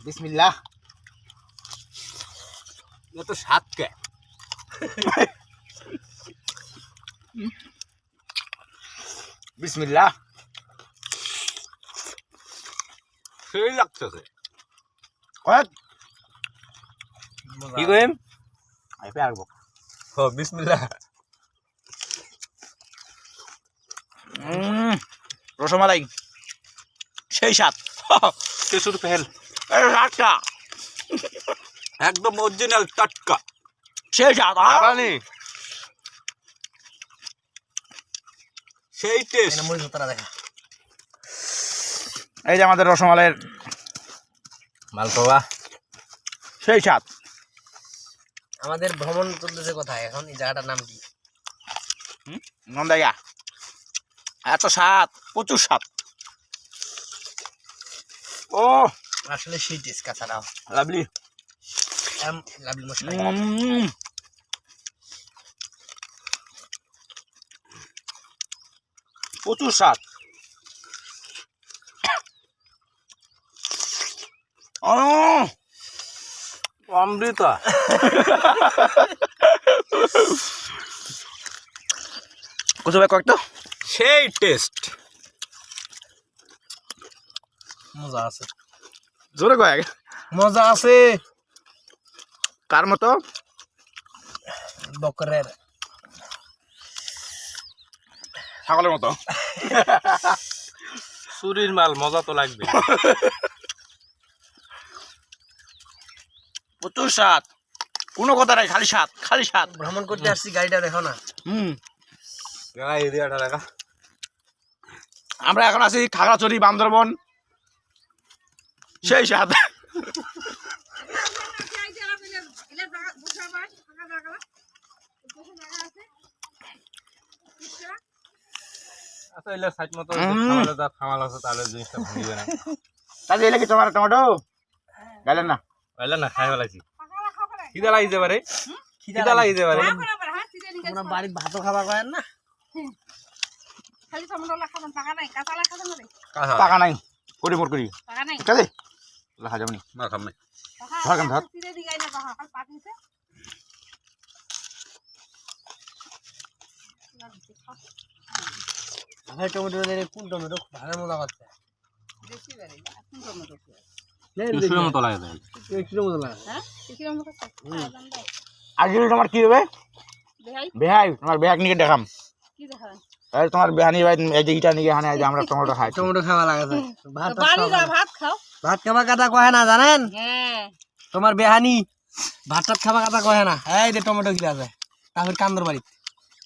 বিসমিল্লাহ। এত স্বাদ কে? বিসমিল্লাহ। সেই লাগতেছে। কয়েক কি কইম? আইপে আসবো। ও বিসমিল্লাহ। রসমালাই সেই স্বাদ। কেশুর ফেল টাটকা, একদম অরিজিনাল টাটকা। সেই স্বাদ। আরানি সেই টেস্ট। এই যে আমাদের রসমালাইয়ের মালপোয়া সেই স্বাদ। আমাদের ভ্রমণ চলতেছে কোথায় এখন? এই জায়গাটার নাম কি? নন্দাইয়া। এত স্বাদ, প্রচুর স্বাদ। ও আসলে সেই টেস্ট কাঁচাটাও লাভলি। লাভলি মশলা। প্রচুর স্বাদ। অমৃতা। কচু ভাই কয়েকটা সেই টেস্ট। মজা আছে, জোরে কয়েক। মজা আছে। কার মতো? বকরের, ছাগলের মতো। চুরির মাল, মজা তো লাগবে। প্রচুর স্বাদ, কোনো কথা নাই, খালি স্বাদ, খালি স্বাদ। ভ্রমণ করতে আসছি, গাড়িটা দেখো না। আমরা এখন আছি খাগড়াছড়ি, বান্দরবন। সেই স্বাদ। আচ্ছা এলে সাইড মতো খামালে দা খামাল আছে তাহলে জিনিসটা ভাঙিবে না। তাহলে এলে কি তোমার টমেটো গেলেন না? পাইলে না খাই ফেলাইছি। খিদা লাগিতে পারে, খিদা লাগিতে পারে। তোমরা বাড়ির ভাতও খাবার করেন না? খালি টমেটো খাবেন, পাকা নাই, কাঁচা লা খাবেন না? কাহা টাকা নাই, করি মোর করি পাকা নাই, চলে লেখা যাবে নি। মা খামে। পাকা ধর কেন ধর। চিড়ে দি গাইনা পাকা খাল পাকিছে। ভাই টমেটো দিলে কোন টমেটো ভালো মজা করছে? বেশি বেরে এখন টমেটো কি? কিছুর মতো লাগে দেয়। একটু মজা লাগে। হ্যাঁ কিরকম করছে? দাম দাও। আজকে তোমার কি হবে? দেখাই বেহাই, তোমার বেহাক নিয়ে দেখাম। কি দেখাবেন? তাহলে তোমার বেহানি ভাই এই যে ইটা নিয়ে হানে, এই যে আমরা টমেটো খাই। টমেটো খাওয়া লাগছে। ভাত বাড়ি যা ভাত খাও। ভাত খাওয়া কথা কয় না জানেন? হ্যাঁ তোমার বেহানি ভাত টাত খাওয়া কথা কয় না। এই যে টমেটো খিলা যায় তারপর কান্দর বাড়ি।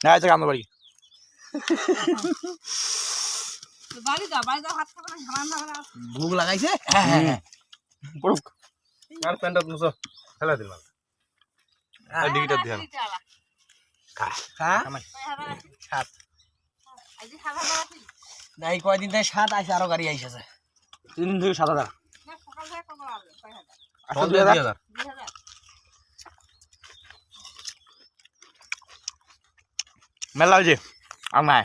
না আছে কান্দ বাড়ি। বাড়ি যা ভাত খাবে না, ঝামেলা না। ভুক লাগাইছে। করুক। আর প্যান্টটা মুছো ফেলা দিলাম। আর ডিগিটা দিলাম। খা খা সাত আইজি খাওয়া দাওয়া কি? নাই কয়দিন থেকে সাত আইসে, আরো গাড়ি আইসেছে। 3 দিন থেকে 7,000। না সকাল থেকে কত লাগবে? 6000 আসলে 2000। 2000 মেলা হয়েছে আর নাই।